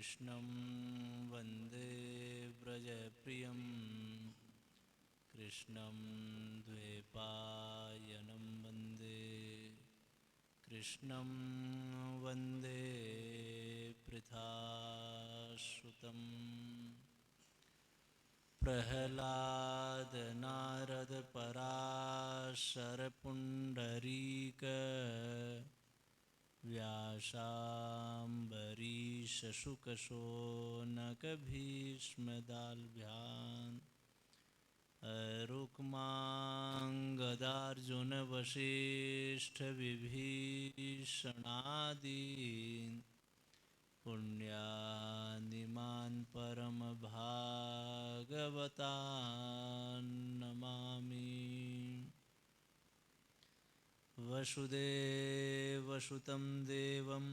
कृष्णं वन्दे व्रजप्रियं कृष्णं द्वैपायनं वन्दे कृष्णं वन्दे पृथासुतं प्रह्लाद नारद पराशर पुण्डरीक व्यासाम्बरीश शुक शौनक भीष्मदाल्भ्यान् रुक्माङ्गदार्जुन वसिष्ठ विभीषणादीन् पुण्यानिमान् परमभागवतान् नमामि। वसुदेवसुतं देवं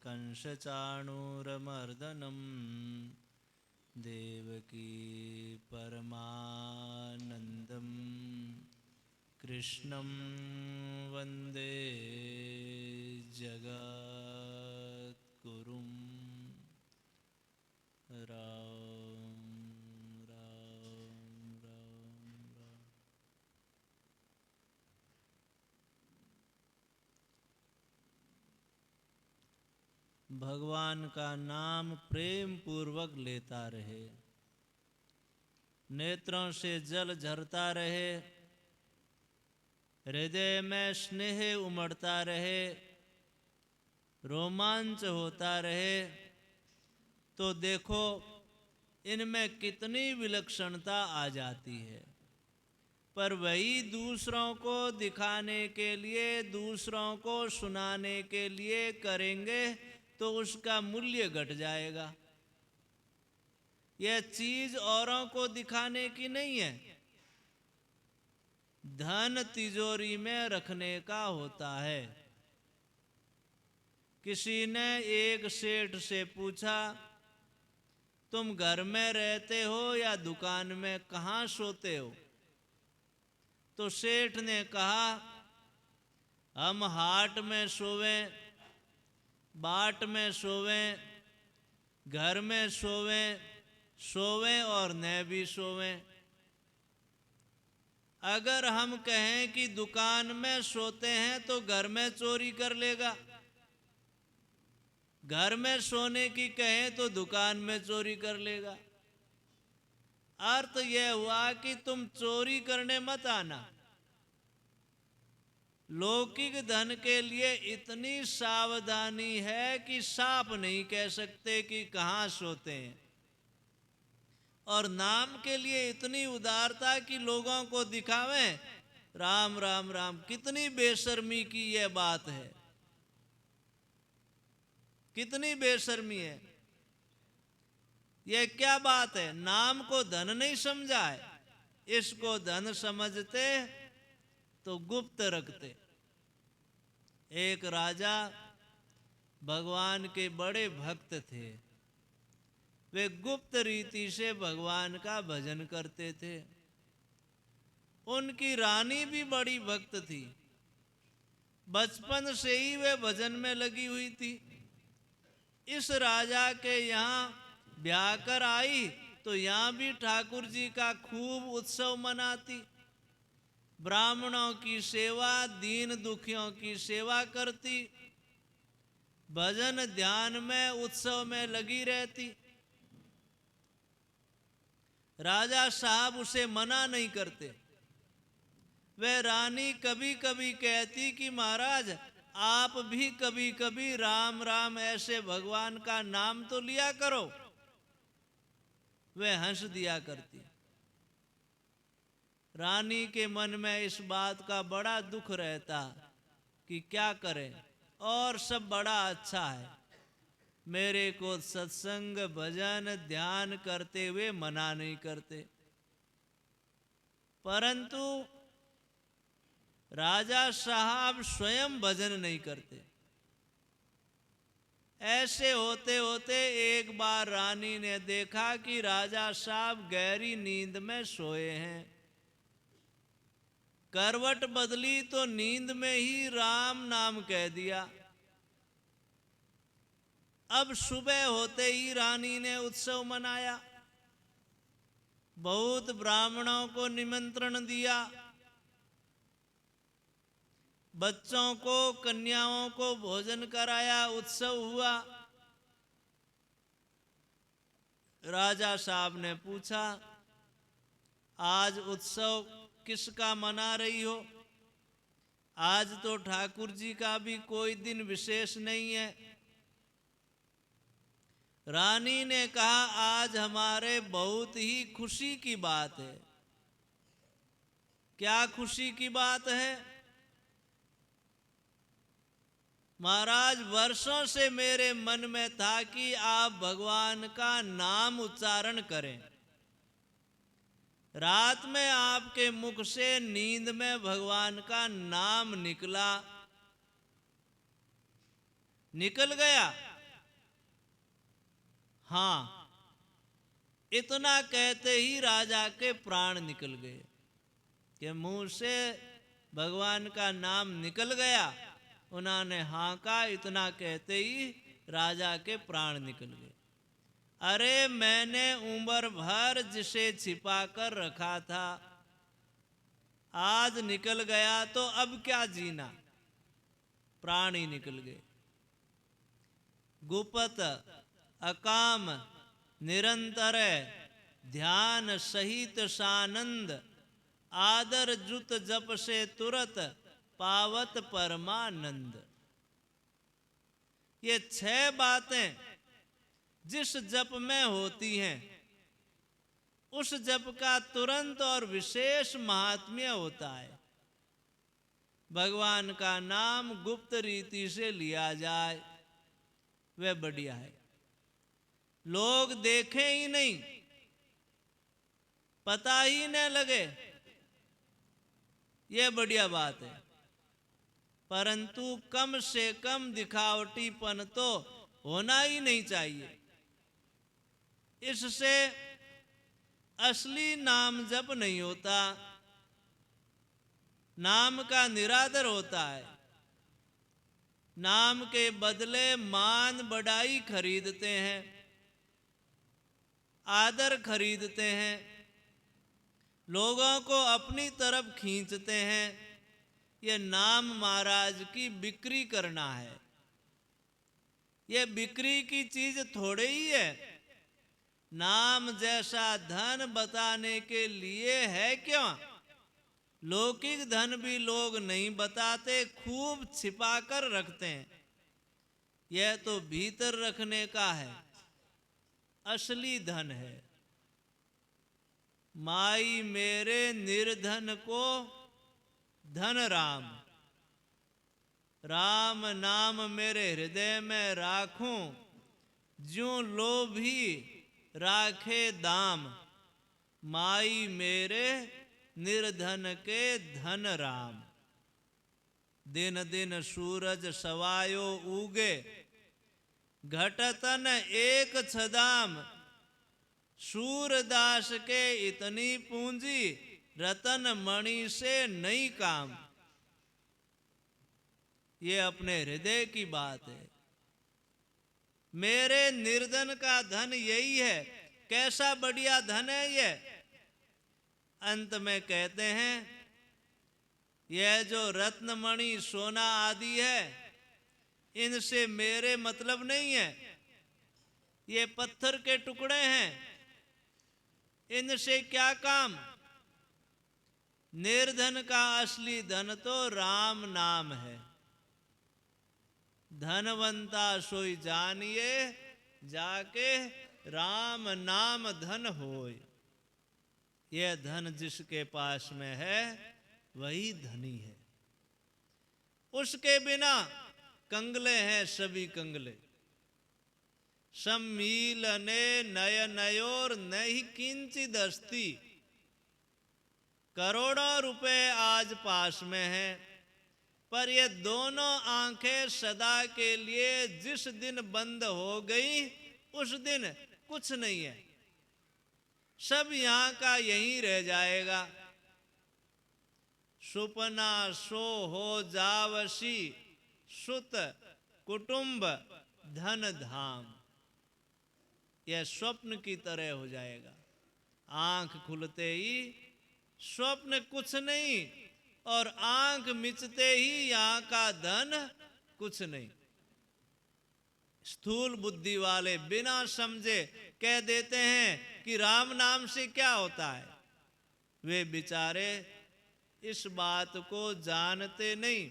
कंसचाणूरमर्दनं देवकी परमानन्दं कृष्णं वन्दे जगद्गुरुं। राम राम राम राम। भगवान का नाम प्रेम पूर्वक लेता रहे, नेत्रों से जल झरता रहे, हृदय में स्नेह उमड़ता रहे, रोमांच होता रहे, तो देखो इनमें कितनी विलक्षणता आ जाती है। पर वही दूसरों को दिखाने के लिए, दूसरों को सुनाने के लिए करेंगे तो उसका मूल्य घट जाएगा। यह चीज औरों को दिखाने की नहीं है, धन तिजोरी में रखने का होता है। किसी ने एक सेठ से पूछा, तुम घर में रहते हो या दुकान में, कहाँ सोते हो? तो सेठ ने कहा, हम हाट में सोवें, बाट में सोवें, घर में सोवें, सोवें और न भी सोवें। अगर हम कहें कि दुकान में सोते हैं तो घर में चोरी कर लेगा, घर में सोने की कहें तो दुकान में चोरी कर लेगा। अर्थ यह हुआ कि तुम चोरी करने मत आना। लौकिक धन के लिए इतनी सावधानी है कि साफ नहीं कह सकते कि कहाँ सोते हैं, और नाम के लिए इतनी उदारता कि लोगों को दिखावें। राम राम राम, कितनी बेशर्मी की यह बात है, कितनी बेशर्मी है। यह क्या बात है? नाम को धन नहीं समझा है, इसको धन समझते तो गुप्त रखते। एक राजा भगवान के बड़े भक्त थे, वे गुप्त रीति से भगवान का भजन करते थे। उनकी रानी भी बड़ी भक्त थी, बचपन से ही वे भजन में लगी हुई थी। इस राजा के यहाँ ब्याह कर आई तो यहाँ भी ठाकुर जी का खूब उत्सव मनाती, ब्राह्मणों की सेवा, दीन दुखियों की सेवा करती, भजन ध्यान में उत्सव में लगी रहती। राजा साहब उसे मना नहीं करते। वह रानी कभी कभी कहती कि महाराज आप भी कभी कभी राम राम ऐसे भगवान का नाम तो लिया करो। वह हंस दिया करती। रानी के मन में इस बात का बड़ा दुख रहता कि क्या करें, और सब बड़ा अच्छा है, मेरे को सत्संग भजन ध्यान करते हुए मना नहीं करते। परंतु राजा साहब स्वयं भजन नहीं करते। ऐसे होते होते एक बार रानी ने देखा कि राजा साहब गहरी नींद में सोए हैं। करवट बदली तो नींद में ही राम नाम कह दिया। अब सुबह होते ही रानी ने उत्सव मनाया, बहुत ब्राह्मणों को निमंत्रण दिया, बच्चों को कन्याओं को भोजन कराया, उत्सव हुआ। राजा साहब ने पूछा, आज उत्सव किसका मना रही हो? आज तो ठाकुर जी का भी कोई दिन विशेष नहीं है। रानी ने कहा, आज हमारे बहुत ही खुशी की बात है। क्या खुशी की बात है? महाराज, वर्षों से मेरे मन में था कि आप भगवान का नाम उच्चारण करें। रात में आपके मुख से नींद में भगवान का नाम निकल गया। हाँ, इतना कहते ही राजा के प्राण निकल गए कि मुंह से भगवान का नाम निकल गया। उन्होंने हाँ कहा, इतना कहते ही राजा के प्राण निकल गए। अरे, मैंने उम्र भर जिसे छिपा कर रखा था, आज निकल गया तो अब क्या जीना? प्राण ही निकल गए। गुपत अकाम निरंतर ध्यान सहित सानंद, आदर जुत जप से तुरत पावत परमानंद। ये 6 बातें जिस जप में होती हैं, उस जप का तुरंत और विशेष महात्म्य होता है। भगवान का नाम गुप्त रीति से लिया जाए, वह बढ़िया है। लोग देखें ही नहीं, पता ही न लगे, यह बढ़िया बात है। परंतु कम से कम दिखावटीपन तो होना ही नहीं चाहिए। इससे असली नाम जप नहीं होता, नाम का निरादर होता है। नाम के बदले मान बढ़ाई खरीदते हैं, आदर खरीदते हैं, लोगों को अपनी तरफ खींचते हैं। यह नाम महाराज की बिक्री करना है। यह बिक्री की चीज थोड़े ही है। नाम जैसा धन बताने के लिए है क्यों? लौकिक धन भी लोग नहीं बताते, खूब छिपा कर रखते हैं। यह तो भीतर रखने का है, असली धन है। माई मेरे निर्धन को धन राम, राम नाम मेरे हृदय में राखूं, ज्यों लोभी राखे दाम, माई मेरे निर्धन के धन राम। दिन दिन सूरज सवायो उगे, घटतन एक छदाम, सूरदास के इतनी पूंजी, रतन मणि से नहीं काम। ये अपने हृदय की बात है। मेरे निर्धन का धन यही है। कैसा बढ़िया धन है ये। अंत में कहते हैं, यह जो रत्नमणि सोना आदि है, इनसे मेरे मतलब नहीं है। ये पत्थर के टुकड़े हैं, इनसे क्या काम? निर्धन का असली धन तो राम नाम है। धनवंता सोई जानिए, जाके राम नाम धन होय। यह धन जिसके पास में है, वही धनी है। उसके बिना कंगले हैं सभी कंगले। सम्मीलने नयनयोर नहीं किंचित अस्ति। करोड़ों रुपए आज पास में हैं, पर ये दोनों आंखें सदा के लिए जिस दिन बंद हो गई, उस दिन कुछ नहीं है। सब यहां का यहीं रह जाएगा। सुपना सो हो जावसी, सुत कुटुंब धन धाम, यह स्वप्न की तरह हो जाएगा। आंख खुलते ही स्वप्न कुछ नहीं, और आंख मिचते ही यहां का धन कुछ नहीं। स्थूल बुद्धि वाले बिना समझे कह देते हैं कि राम नाम से क्या होता है। वे बेचारे इस बात को जानते नहीं,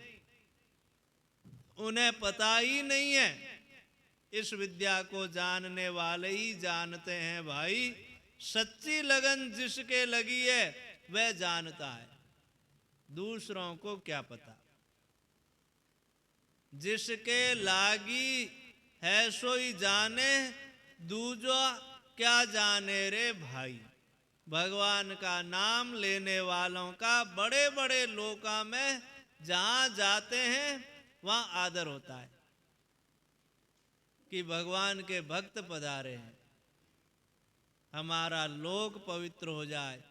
उन्हें पता ही नहीं है। इस विद्या को जानने वाले ही जानते हैं भाई। सच्ची लगन जिसके लगी है वह जानता है, दूसरों को क्या पता। जिसके लागी है सोई जाने, दूजा क्या जाने रे भाई। भगवान का नाम लेने वालों का बड़े बड़े लोका में जहां जाते हैं वहां आदर होता है कि भगवान के भक्त पधारे हैं, हमारा लोक पवित्र हो जाए।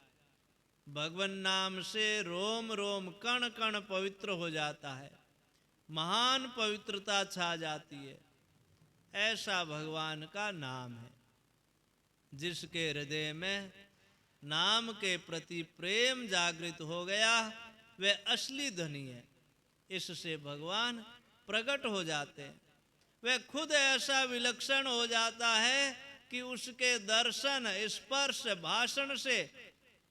भगवान नाम से रोम रोम कण कण पवित्र हो जाता है, महान पवित्रता छा जाती है। ऐसा भगवान का नाम है। जिसके हृदय में नाम के प्रति प्रेम जागृत हो गया वह असली धनी है। इससे भगवान प्रकट हो जाते हैं। वह खुद ऐसा विलक्षण हो जाता है कि उसके दर्शन, स्पर्श, भाषण से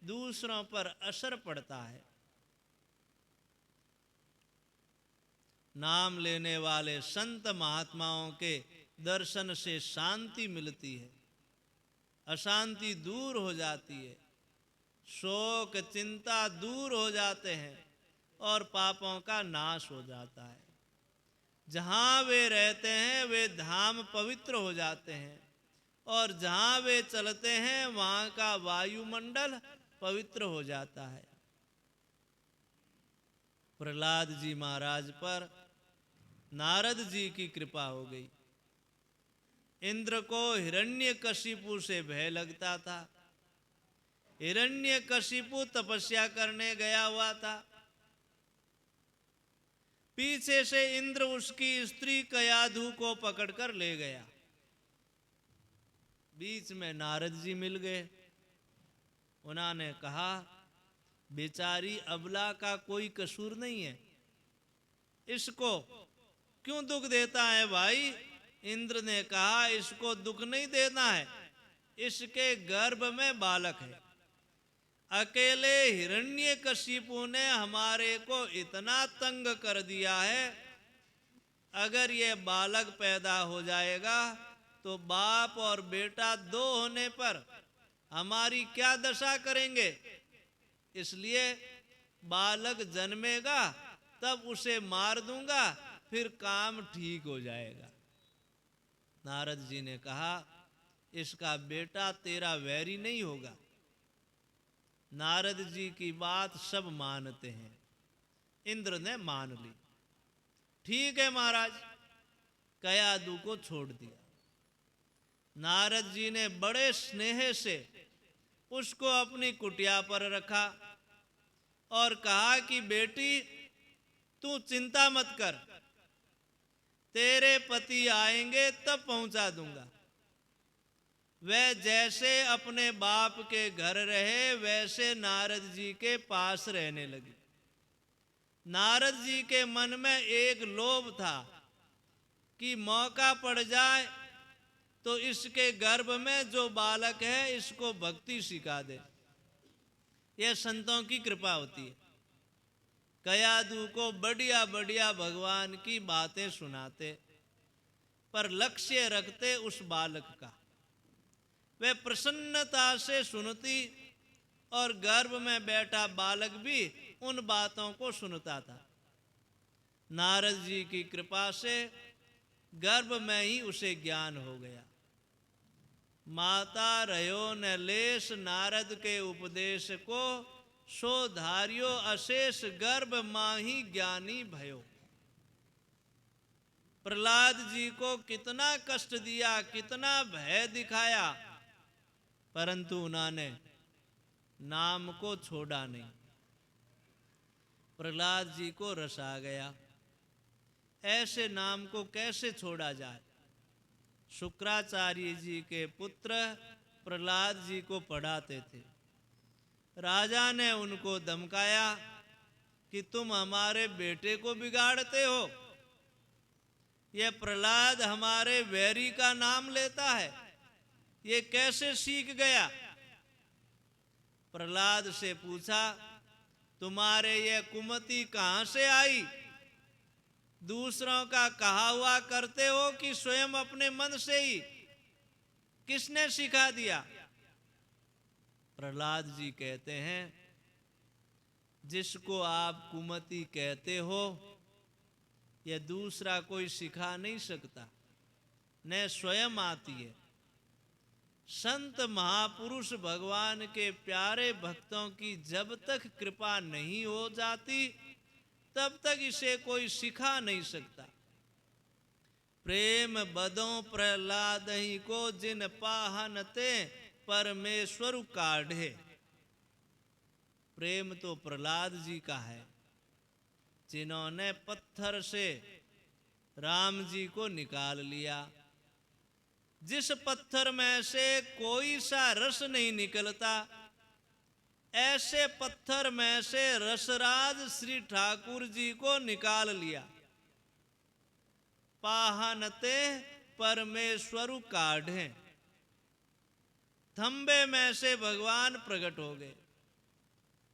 दूसरों पर असर पड़ता है। नाम लेने वाले संत महात्माओं के दर्शन से शांति मिलती है, अशांति दूर हो जाती है, शोक चिंता दूर हो जाते हैं और पापों का नाश हो जाता है। जहां वे रहते हैं वे धाम पवित्र हो जाते हैं, और जहां वे चलते हैं वहां का वायुमंडल पवित्र हो जाता है। प्रहलाद जी महाराज पर नारद जी की कृपा हो गई। इंद्र को हिरण्यकशिपु से भय लगता था। हिरण्यकशिपु तपस्या करने गया हुआ था। पीछे से इंद्र उसकी स्त्री कयाधु को पकड़कर ले गया। बीच में नारद जी मिल गए। उन्होंने कहा, बेचारी अबला का कोई कसूर नहीं है, इसको क्यों दुख देता है भाई। इंद्र ने कहा, इसको दुख नहीं देना है, इसके गर्भ में बालक है। अकेले हिरण्यकशिपु ने हमारे को इतना तंग कर दिया है, अगर ये बालक पैदा हो जाएगा तो बाप और बेटा दो होने पर हमारी क्या दशा करेंगे। इसलिए बालक जन्मेगा तब उसे मार दूंगा, फिर काम ठीक हो जाएगा। नारद जी ने कहा, इसका बेटा तेरा वैरी नहीं होगा। नारद जी की बात सब मानते हैं। इंद्र ने मान ली। ठीक है महाराज, कयाधु को छोड़ दिया। नारद जी ने बड़े स्नेह से उसको अपनी कुटिया पर रखा और कहा कि बेटी तू चिंता मत कर, तेरे पति आएंगे तब पहुंचा दूंगा। वह जैसे अपने बाप के घर रहे वैसे नारद जी के पास रहने लगी। नारद जी के मन में एक लोभ था कि मौका पड़ जाए तो इसके गर्भ में जो बालक है इसको भक्ति सिखा दे। यह संतों की कृपा होती है। कयाधु को बढ़िया बढ़िया भगवान की बातें सुनाते, पर लक्ष्य रखते उस बालक का। वह प्रसन्नता से सुनती और गर्भ में बैठा बालक भी उन बातों को सुनता था। नारद जी की कृपा से गर्भ में ही उसे ज्ञान हो गया। माता रहो न लेस नारद के उपदेश को, सो धारियो अशेष गर्भ माही ज्ञानी भयो। प्रहलाद जी को कितना कष्ट दिया, कितना भय दिखाया, परंतु उन्होंने नाम को छोड़ा नहीं। प्रहलाद जी को रस आ गया, ऐसे नाम को कैसे छोड़ा जाए। शुक्राचार्य जी के पुत्र प्रहलाद जी को पढ़ाते थे। राजा ने उनको धमकाया कि तुम हमारे बेटे को बिगाड़ते हो। ये प्रहलाद हमारे वैरी का नाम लेता है, ये कैसे सीख गया? प्रहलाद से पूछा, तुम्हारे ये कुमति कहां से आई? दूसरों का कहा हुआ करते हो कि स्वयं अपने मन से ही? किसने सिखा दिया? प्रहलाद जी कहते हैं, जिसको आप कुमति कहते हो यह दूसरा कोई सिखा नहीं सकता, न स्वयं आती है। संत महापुरुष भगवान के प्यारे भक्तों की जब तक कृपा नहीं हो जाती तब तक इसे कोई सिखा नहीं सकता। प्रेम बदों प्रहलाद ही को जिन पाहनते परमेश्वर काढ़े। प्रेम तो प्रहलाद जी का है, जिन्होंने पत्थर से राम जी को निकाल लिया। जिस पत्थर में से कोई सा रस नहीं निकलता, ऐसे पत्थर में से रसराज श्री ठाकुर जी को निकाल लिया। पाहनते परमेश्वर काढ़े। थंबे में से भगवान प्रकट हो गए।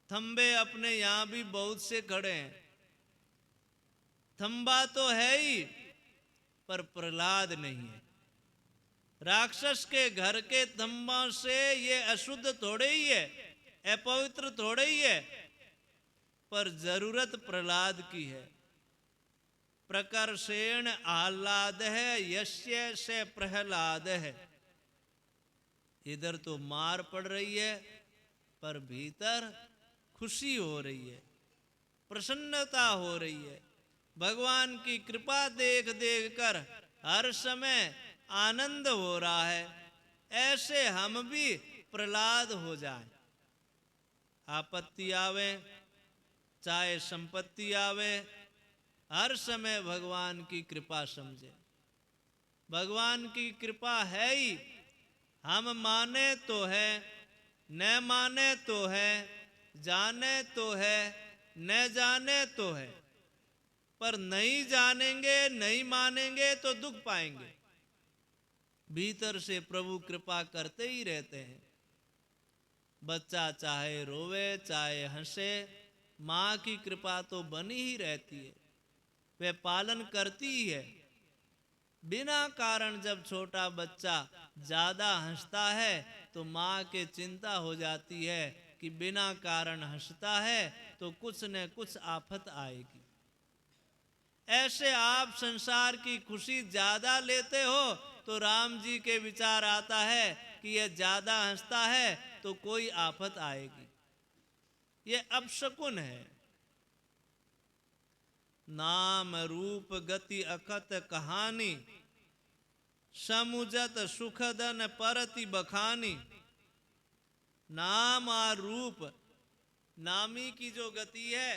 थंबे अपने यहां भी बहुत से खड़े हैं। थंबा तो है ही, पर प्रहलाद नहीं है। राक्षस के घर के थंबों से ये अशुद्ध थोड़े ही है, अपवित्र थोड़े ही है, पर जरूरत प्रहलाद की है। प्रकर्षेण आह्लाद है यस्य से प्रहलाद है। इधर तो मार पड़ रही है, पर भीतर खुशी हो रही है, प्रसन्नता हो रही है। भगवान की कृपा देख देख कर हर समय आनंद हो रहा है। ऐसे हम भी प्रहलाद हो जाएं। आपत्ति आवे चाहे संपत्ति आवे, हर समय भगवान की कृपा समझे। भगवान की कृपा है ही, हम माने तो है, न माने तो है, जाने तो है, न जाने तो है। पर नहीं जानेंगे, नहीं मानेंगे तो दुख पाएंगे। भीतर से प्रभु कृपा करते ही रहते हैं। बच्चा चाहे रोवे चाहे हंसे, माँ की कृपा तो बनी ही रहती है, वह पालन करती ही है। बिना कारण जब छोटा बच्चा ज्यादा हंसता है तो माँ के चिंता हो जाती है कि बिना कारण हंसता है तो कुछ न कुछ आफत आएगी। ऐसे आप संसार की खुशी ज्यादा लेते हो तो राम जी के विचार आता है कि यह ज्यादा हंसता है तो कोई आफत आएगी। ये अपशकुन है। नाम रूप गति अकत कहानी, समुजत सुखदन परति बखानी। नाम और रूप, नामी की जो गति है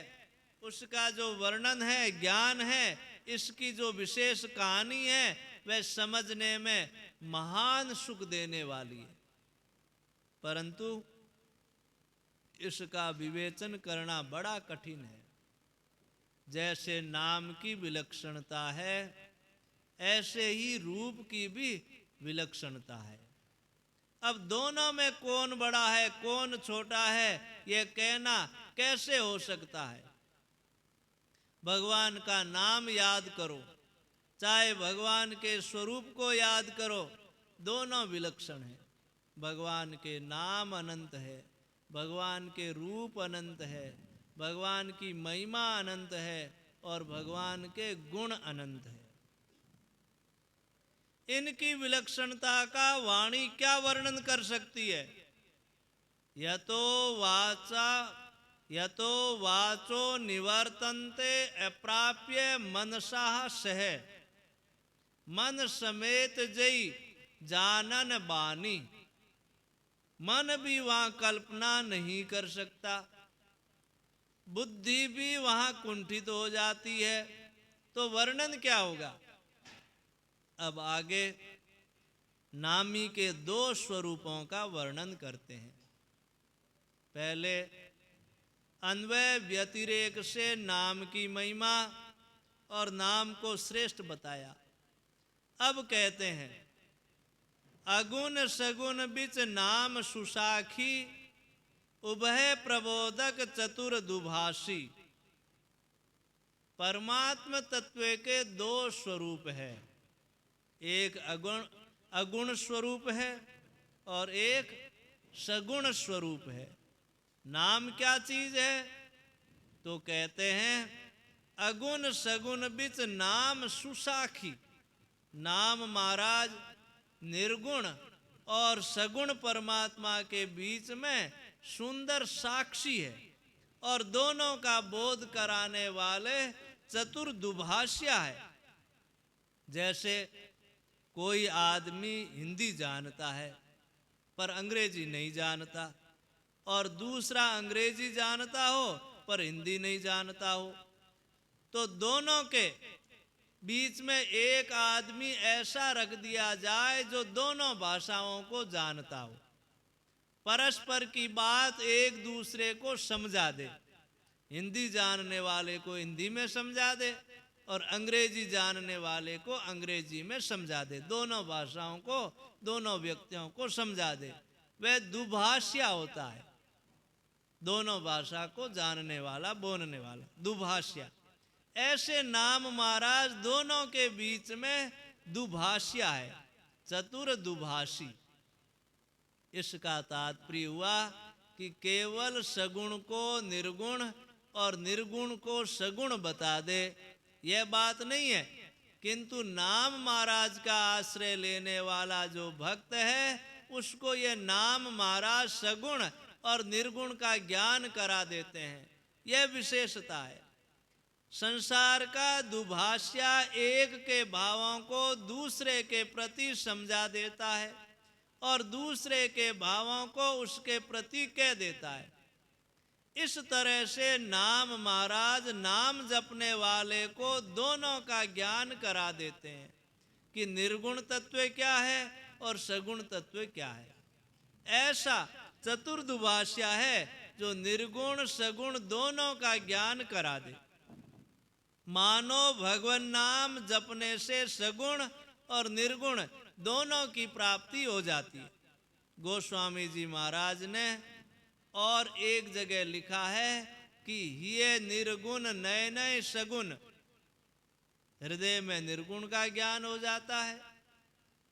उसका जो वर्णन है, ज्ञान है, इसकी जो विशेष कहानी है वह समझने में महान सुख देने वाली है, परंतु इसका विवेचन करना बड़ा कठिन है। जैसे नाम की विलक्षणता है ऐसे ही रूप की भी विलक्षणता है। अब दोनों में कौन बड़ा है कौन छोटा है यह कहना कैसे हो सकता है? भगवान का नाम याद करो, चाहे भगवान के स्वरूप को याद करो, दोनों विलक्षण है। भगवान के नाम अनंत है, भगवान के रूप अनंत है, भगवान की महिमा अनंत है और भगवान के गुण अनंत है। इनकी विलक्षणता का वाणी क्या वर्णन कर सकती है? यतो वाचो निवर्तन्ते अप्राप्य मनसा सह। मन समेत जई जानन बानी। मन भी वहां कल्पना नहीं कर सकता, बुद्धि भी वहां कुंठित हो जाती है, तो वर्णन क्या होगा? अब आगे नामी के दो स्वरूपों का वर्णन करते हैं। पहले अन्वय व्यतिरेक से नाम की महिमा और नाम को श्रेष्ठ बताया। अब कहते हैं अगुण सगुण बिच नाम सुसाखी, उभय प्रबोधक चतुर दुभाषी। परमात्म तत्व के दो स्वरूप है, एक अगुण स्वरूप है और एक सगुण स्वरूप है। नाम क्या चीज है? तो कहते हैं अगुण सगुण बिच नाम सुसाखी। नाम महाराज निर्गुण और सगुण परमात्मा के बीच में सुंदर साक्षी है और दोनों का बोध कराने वाले चतुर दुभाषिया है। जैसे कोई आदमी हिंदी जानता है पर अंग्रेजी नहीं जानता, और दूसरा अंग्रेजी जानता हो पर हिंदी नहीं जानता हो, तो दोनों के बीच में एक आदमी ऐसा रख दिया जाए जो दोनों भाषाओं को जानता हो, परस्पर की बात एक दूसरे को समझा दे। हिंदी जानने वाले को हिंदी में समझा दे और अंग्रेजी जानने वाले को अंग्रेजी में समझा दे। दोनों भाषाओं को, दोनों व्यक्तियों को समझा दे। वह दुभाषिया होता है, दोनों भाषा को जानने वाला, बोलने वाला, दुभाषिया। ऐसे नाम महाराज दोनों के बीच में दुभाषिया है, चतुर दुभाषी। इसका तात्पर्य हुआ कि केवल सगुण को निर्गुण और निर्गुण को सगुण बता दे, यह बात नहीं है, किंतु नाम महाराज का आश्रय लेने वाला जो भक्त है उसको ये नाम महाराज सगुण और निर्गुण का ज्ञान करा देते हैं। यह विशेषता है। संसार का दुभाषिया एक के भावों को दूसरे के प्रति समझा देता है और दूसरे के भावों को उसके प्रति कह देता है। इस तरह से नाम महाराज नाम जपने वाले को दोनों का ज्ञान करा देते हैं कि निर्गुण तत्व क्या है और सगुण तत्व क्या है। ऐसा चतुर्दुभाषिया है जो निर्गुण सगुण दोनों का ज्ञान करा दे। मानो भगवान नाम जपने से सगुण और निर्गुण दोनों की प्राप्ति हो जाती है। गोस्वामी जी महाराज ने और एक जगह लिखा है कि ये निर्गुण नए नए सगुण, हृदय में निर्गुण का ज्ञान हो जाता है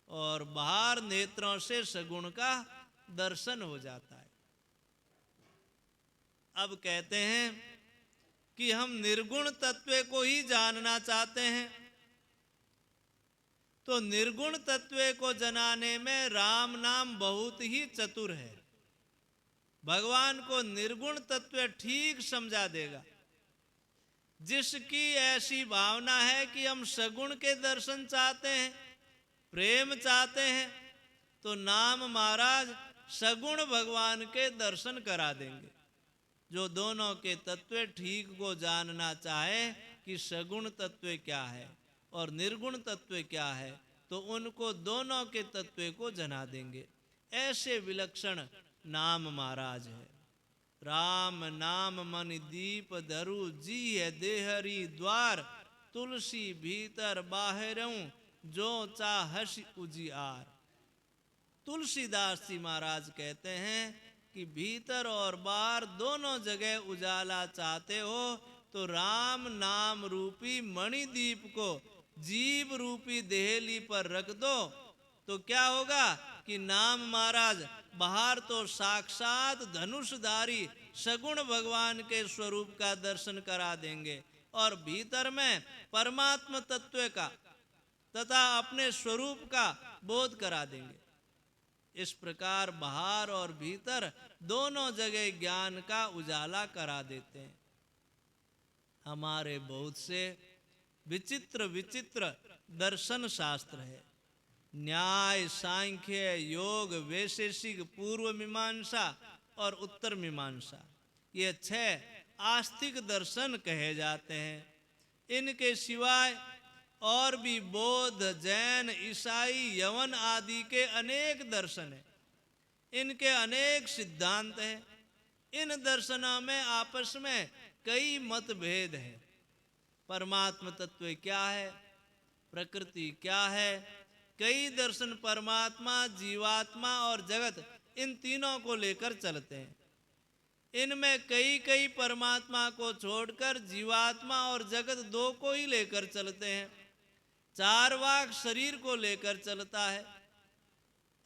और बाहर नेत्रों से सगुण का दर्शन हो जाता है। अब कहते हैं कि हम निर्गुण तत्व को ही जानना चाहते हैं, तो निर्गुण तत्व को जनाने में राम नाम बहुत ही चतुर है। भगवान को निर्गुण तत्व ठीक समझा देगा। जिसकी ऐसी भावना है कि हम सगुण के दर्शन चाहते हैं, प्रेम चाहते हैं, तो नाम महाराज सगुण भगवान के दर्शन करा देंगे। जो दोनों के तत्व ठीक को जानना चाहे कि सगुण तत्व क्या है और निर्गुण तत्व क्या है, तो उनको दोनों के तत्व को जना देंगे। ऐसे विलक्षण नाम महाराज है। राम नाम मन दीप धरु जी है देहरी द्वार, तुलसी भीतर बाहरों जो चाहस उजियार। तुलसीदास जी महाराज कहते हैं कि भीतर और बाहर दोनों जगह उजाला चाहते हो तो राम नाम रूपी मणिदीप को जीव रूपी देहली पर रख दो, तो क्या होगा कि नाम महाराज बाहर तो साक्षात धनुषधारी सगुण भगवान के स्वरूप का दर्शन करा देंगे और भीतर में परमात्म तत्व का तथा अपने स्वरूप का बोध करा देंगे। इस प्रकार बाहर और भीतर दोनों जगह ज्ञान का उजाला करा देते हैं। हमारे बहुत से विचित्र विचित्र दर्शन शास्त्र है। न्याय, सांख्य, योग, वैशेषिक, पूर्व मीमांसा और उत्तर मीमांसा, ये 6 आस्तिक दर्शन कहे जाते हैं। इनके सिवाय और भी बौद्ध, जैन, ईसाई, यवन आदि के अनेक दर्शन हैं, इनके अनेक सिद्धांत हैं। इन दर्शनों में आपस में कई मतभेद हैं। परमात्म तत्व क्या है, प्रकृति क्या है, कई दर्शन परमात्मा, जीवात्मा और जगत इन तीनों को लेकर चलते हैं। इनमें कई परमात्मा को छोड़कर जीवात्मा और जगत दो को ही लेकर चलते हैं। चारवाक शरीर को लेकर चलता है।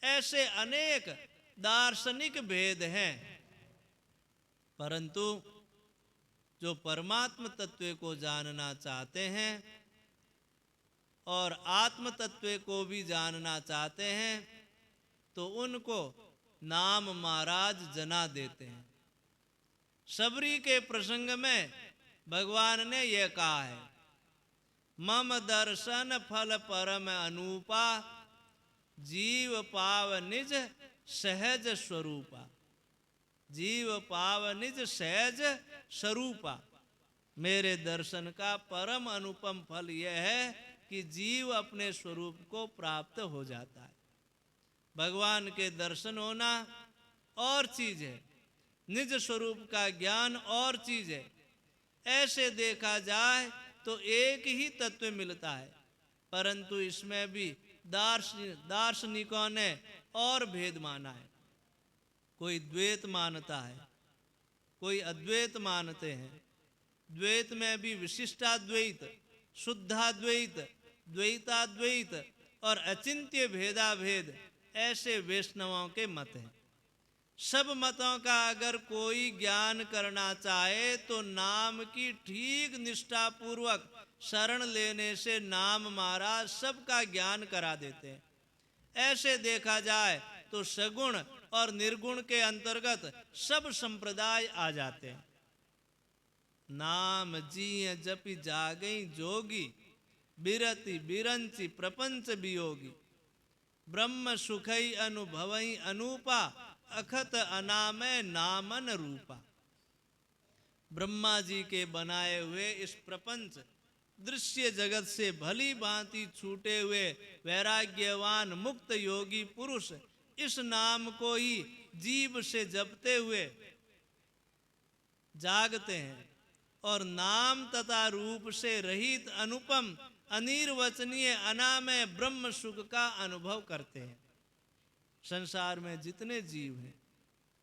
ऐसे अनेक दार्शनिक भेद हैं, परंतु जो परमात्म तत्व को जानना चाहते हैं और आत्म तत्व को भी जानना चाहते हैं तो उनको नाम महाराज जना देते हैं। सबरी के प्रसंग में भगवान ने यह कहा है, मम दर्शन फल परम अनूपा, जीव पाव निज सहज स्वरूपा। जीव पाव निज सहज स्वरूपा। मेरे दर्शन का परम अनुपम फल यह है कि जीव अपने स्वरूप को प्राप्त हो जाता है। भगवान के दर्शन होना और चीज है, निज स्वरूप का ज्ञान और चीज है। ऐसे देखा जाए तो एक ही तत्व मिलता है, परंतु इसमें भी दार्शनिकों ने और भेद माना है। कोई द्वैत मानता है, कोई अद्वैत मानते हैं। द्वैत में भी विशिष्टाद्वैत, शुद्धाद्वैत, द्वैताद्वैत और अचिंत्य भेदाभेद ऐसे वैष्णवों के मत हैं। सब मतों का अगर कोई ज्ञान करना चाहे तो नाम की ठीक निष्ठापूर्वक शरण लेने से नाम महाराज सबका ज्ञान करा देते हैं। ऐसे देखा जाए तो सगुण और निर्गुण के अंतर्गत सब संप्रदाय आ जाते हैं। नाम जिय जपि जागई जोगी, बिरति बिरंचि प्रपंच वियोगी। ब्रह्म सुखई अनुभवई अनूपा, अखत अनामय नामन रूपा। ब्रह्मा जी के बनाए हुए इस प्रपंच दृश्य जगत से भली भांति छूटे हुए वैराग्यवान मुक्त योगी पुरुष इस नाम को ही जीव से जपते हुए जागते हैं और नाम तथा रूप से रहित अनुपम अनिर्वचनीय अनामय ब्रह्म सुख का अनुभव करते हैं। संसार में जितने जीव हैं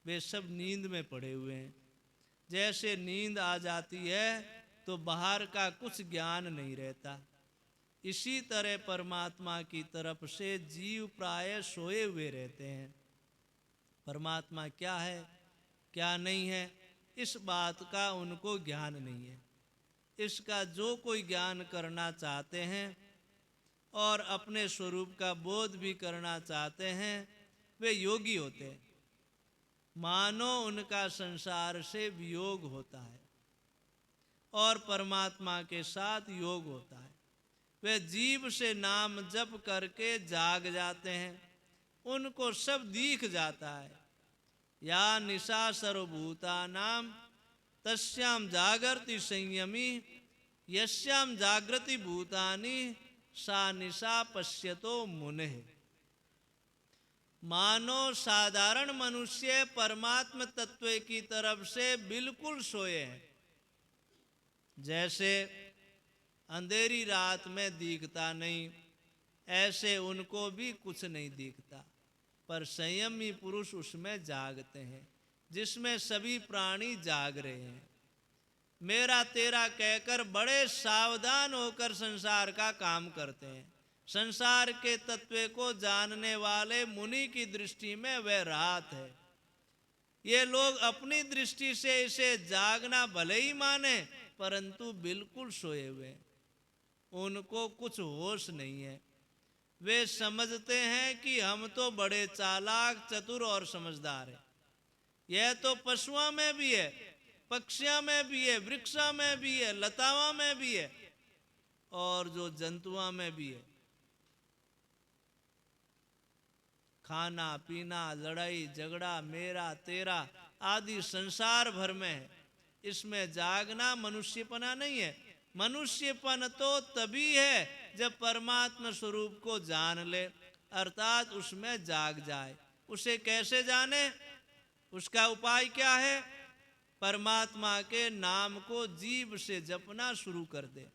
वे सब नींद में पड़े हुए हैं। जैसे नींद आ जाती है तो बाहर का कुछ ज्ञान नहीं रहता, इसी तरह परमात्मा की तरफ से जीव प्राय सोए हुए रहते हैं। परमात्मा क्या है क्या नहीं है इस बात का उनको ज्ञान नहीं है। इसका जो कोई ज्ञान करना चाहते हैं और अपने स्वरूप का बोध भी करना चाहते हैं वे योगी होते हैं। मानो उनका संसार से वियोग होता है और परमात्मा के साथ योग होता है। वे जीव से नाम जप करके जाग जाते हैं, उनको सब दिख जाता है। या निशा सर्वभूतानां तस्याम जागर्ति संयमी, यस्याम जागृति भूतानि सा निशा पश्यतो मुनेः। मानो साधारण मनुष्य परमात्म तत्व की तरफ से बिल्कुल सोए हैं। जैसे अंधेरी रात में दिखता नहीं, ऐसे उनको भी कुछ नहीं दिखता, पर संयमी पुरुष उसमें जागते हैं जिसमें सभी प्राणी जाग रहे हैं। मेरा तेरा कहकर बड़े सावधान होकर संसार का काम करते हैं। संसार के तत्व को जानने वाले मुनि की दृष्टि में वह रात है। ये लोग अपनी दृष्टि से इसे जागना भले ही माने, परंतु बिल्कुल सोए हुए, उनको कुछ होश नहीं है। वे समझते हैं कि हम तो बड़े चालाक, चतुर और समझदार हैं। यह तो पशुओं में भी है, पक्षियों में भी है, वृक्षों में भी है, लताओं में भी है और जो जंतुओं में भी है। खाना पीना, लड़ाई झगड़ा, मेरा तेरा आदि संसार भर में है। इसमें जागना मनुष्यपना नहीं है। मनुष्यपन तो तभी है जब परमात्मा स्वरूप को जान ले, अर्थात उसमें जाग जाए। उसे कैसे जाने? उसका उपाय क्या है? परमात्मा के नाम को जीभ से जपना शुरू कर दे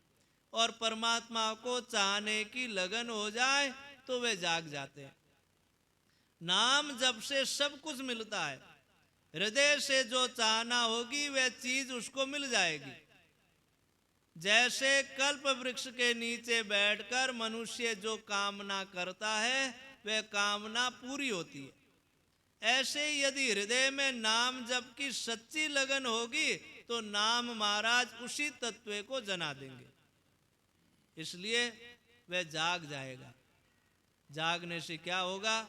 और परमात्मा को चाहने की लगन हो जाए तो वे जाग जाते हैं। नाम जप से सब कुछ मिलता है। हृदय से जो चाहना होगी वह चीज उसको मिल जाएगी। जैसे कल्प वृक्ष के नीचे बैठकर मनुष्य जो कामना करता है वह कामना पूरी होती है, ऐसे ही यदि हृदय में नाम जप की सच्ची लगन होगी तो नाम महाराज उसी तत्व को जना देंगे। इसलिए वह जाग जाएगा। जागने से क्या होगा?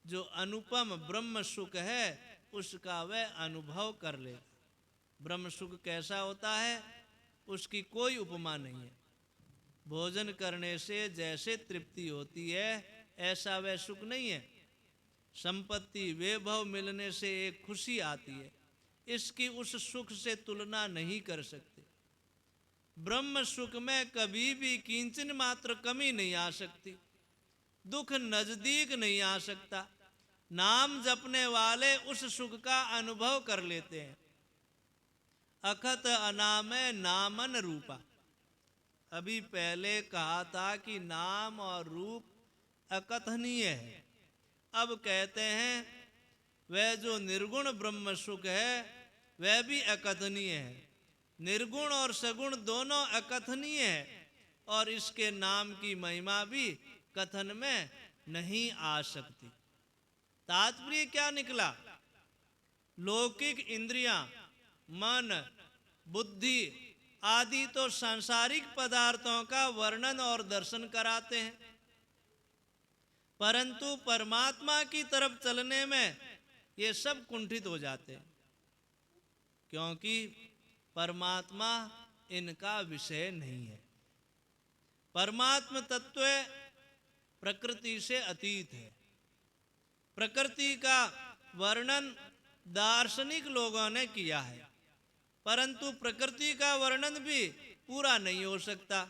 जो अनुपम ब्रह्म सुख है उसका वह अनुभव कर लेगा। ब्रह्म सुख कैसा होता है? उसकी कोई उपमा नहीं है। भोजन करने से जैसे तृप्ति होती है ऐसा वह सुख नहीं है। संपत्ति वैभव मिलने से एक खुशी आती है, इसकी उस सुख से तुलना नहीं कर सकते। ब्रह्म सुख में कभी भी किंचन मात्र कमी नहीं आ सकती, दुख नजदीक नहीं आ सकता। नाम जपने वाले उस सुख का अनुभव कर लेते हैं। अखत अनामय नामन रूपा। अभी पहले कहा था कि नाम और रूप अकथनीय है। अब कहते हैं वह जो निर्गुण ब्रह्म सुख है वह भी अकथनीय है। निर्गुण और सगुण दोनों अकथनीय है और इसके नाम की महिमा भी कथन में नहीं आ सकती। तात्पर्य क्या निकला? लौकिक इंद्रियां, मन, बुद्धि आदि तो सांसारिक पदार्थों का वर्णन और दर्शन कराते हैं, परंतु परमात्मा की तरफ चलने में ये सब कुंठित हो जाते हैं, क्योंकि परमात्मा इनका विषय नहीं है। परमात्म तत्व प्रकृति से अतीत है। प्रकृति का वर्णन दार्शनिक लोगों ने किया है, परंतु प्रकृति का वर्णन भी पूरा नहीं हो सकता।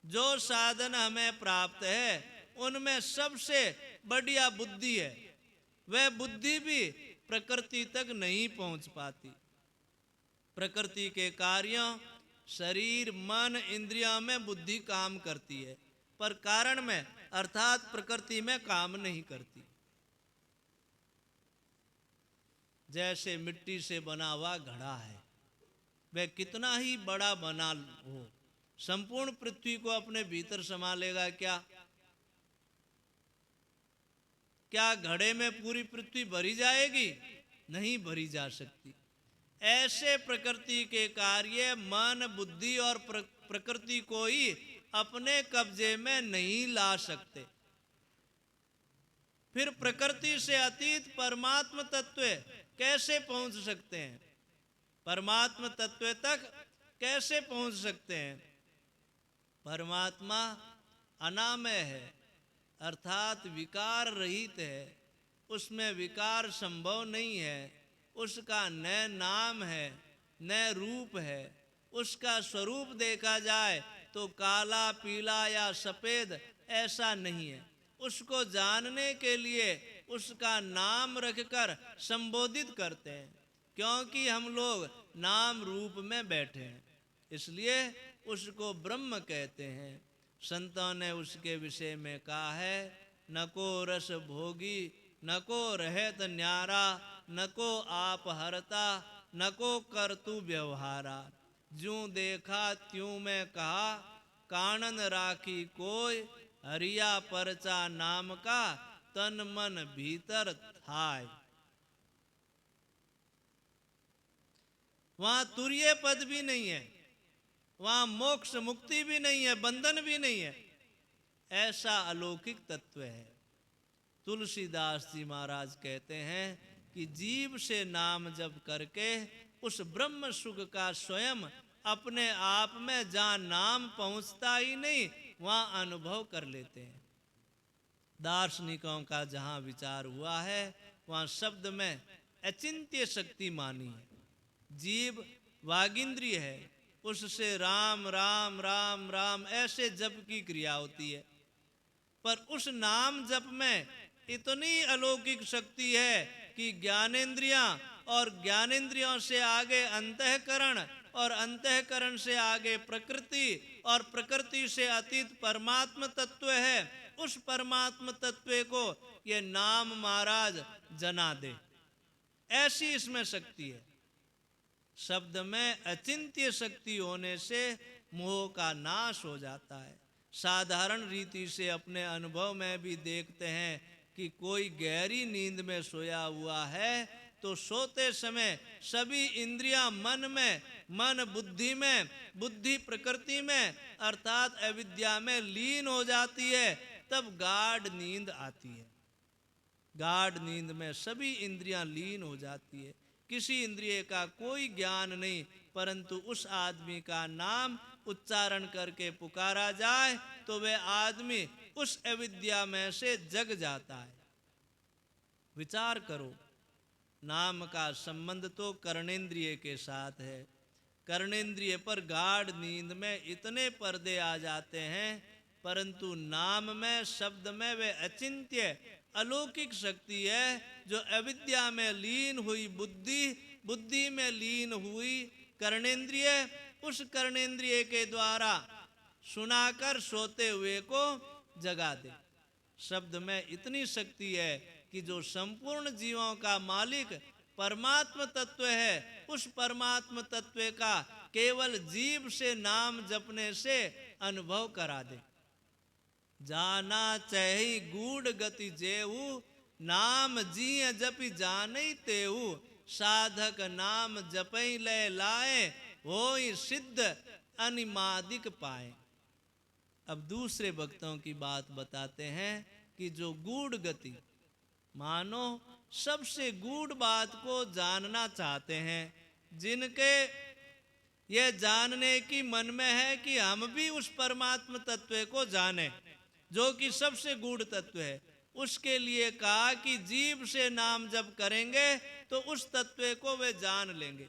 जो साधन हमें प्राप्त है उनमें सबसे बढ़िया बुद्धि है। वह बुद्धि भी प्रकृति तक नहीं पहुंच पाती। प्रकृति के कार्यों शरीर, मन, इंद्रियों में बुद्धि काम करती है, पर कारण में अर्थात प्रकृति में काम नहीं करती। जैसे मिट्टी से बना हुआ घड़ा है, वह कितना ही बड़ा बना हो, संपूर्ण पृथ्वी को अपने भीतर समा लेगा क्या? क्या घड़े में पूरी पृथ्वी भरी जाएगी? नहीं भरी जा सकती। ऐसे प्रकृति के कार्य मन, बुद्धि और प्रकृति को ही अपने कब्जे में नहीं ला सकते। फिर प्रकृति से अतीत परमात्म तत्व कैसे पहुंच सकते हैं? परमात्म तत्व तक कैसे पहुंच सकते हैं? परमात्मा अनामय है, अर्थात विकार रहित है। उसमें विकार संभव नहीं है। उसका न नाम है न रूप है। उसका स्वरूप देखा जाए तो काला, पीला या सफेद ऐसा नहीं है। उसको जानने के लिए उसका नाम रखकर संबोधित करते हैं, क्योंकि हम लोग नाम रूप में बैठे हैं, इसलिए उसको ब्रह्म कहते हैं। संतों ने उसके विषय में कहा है, नको रस भोगी, नको रहत न्यारा, नको आप हरता, नको कर तू व्यवहारा। ज्यों देखा त्यों मैं कहा, कानन राखी कोई, हरिया परचा नाम का, तन मन भीतर थाय। वहां तुर्य पद भी नहीं है, वहां मोक्ष मुक्ति भी नहीं है, बंधन भी नहीं है। ऐसा अलौकिक तत्व है। तुलसीदास जी महाराज कहते हैं कि जीव से नाम जप करके उस ब्रह्म सुख का स्वयं अपने आप में जहां नाम पहुंचता ही नहीं वहां अनुभव कर लेते हैं। दार्शनिकों का जहां विचार हुआ है वहां शब्द में अचिंत्य शक्ति मानी है। जीव वागिंद्रिय है, उससे राम राम राम राम ऐसे जप की क्रिया होती है। पर उस नाम जप में इतनी अलौकिक शक्ति है कि ज्ञानेंद्रियां और ज्ञानेंद्रियों से आगे अंतःकरण और अंतःकरण से आगे प्रकृति और प्रकृति से अतीत परमात्म तत्व है। उस परमात्म तत्व को ये नाम महाराज जना दे, ऐसी इसमें शक्ति है। शब्द में अचिंत्य शक्ति होने से मोह का नाश हो जाता है। साधारण रीति से अपने अनुभव में भी देखते हैं कि कोई गहरी नींद में सोया हुआ है तो सोते समय सभी इंद्रियां मन में, मन बुद्धि में, बुद्धि प्रकृति में अर्थात अविद्या में लीन हो जाती है, तब गाढ़ नींद आती है। गाढ़ नींद में सभी इंद्रियां लीन हो जाती है, किसी इंद्रिय का कोई ज्ञान नहीं, परंतु उस आदमी का नाम उच्चारण करके पुकारा जाए तो वह आदमी उस अविद्या में से जग जाता है। विचार करो, नाम का संबंध तो कर्णेंद्रिय के साथ है। कर्णेंद्रिय पर गाढ़ नींद में इतने पर्दे आ जाते हैं, परंतु नाम में, शब्द में वे अचिंत्य अलौकिक शक्ति है जो अविद्या में लीन हुई बुद्धि, बुद्धि में लीन हुई कर्णेंद्रिय, उस कर्णेंद्रिय के द्वारा सुनाकर सोते हुए को जगा दे। शब्द में इतनी शक्ति है कि जो संपूर्ण जीवों का मालिक परमात्म तत्व है, उस परमात्म तत्व का केवल जीव से नाम जपने से अनुभव करा दे। जाना चहि गूढ़ गति जेहू, नाम जिय जपि जानै तेहू, साधक नाम जपै लय लाए, होई सिद्ध अनिमादिक पाए। अब दूसरे भक्तों की बात बताते हैं कि जो गूढ़ गति, मानो सबसे गूढ़ बात को जानना चाहते हैं, जिनके यह जानने की मन में है कि हम भी उस परमात्म तत्व को जाने जो कि सबसे गूढ़ तत्व है, उसके लिए कहा कि जीव से नाम जप करेंगे तो उस तत्व को वे जान लेंगे।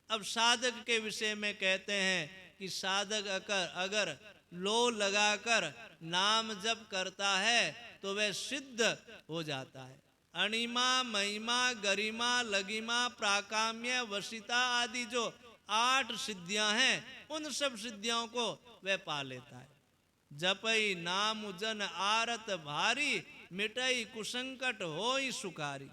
अब साधक के विषय में कहते हैं कि साधक अगर लो लगाकर नाम जप करता है तो वह सिद्ध हो जाता है। अणिमा, महिमा, गरिमा, लगिमा, प्राकाम्य, वशिता आदि जो 8 सिद्धियां हैं, उन सब सिद्धियों को वह पा लेता है। जपई नाम जन आरत भारी, मिटई कुसंकट होई सुखारी।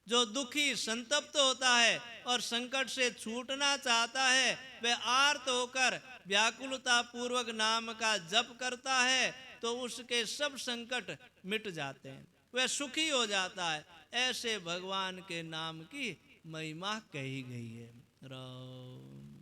जो दुखी संतप्त होता है और संकट से छूटना चाहता है, वह आर्त होकर व्याकुलता पूर्वक नाम का जप करता है तो उसके सब संकट मिट जाते हैं, वह सुखी हो जाता है। ऐसे भगवान के नाम की महिमा कही गई है। राम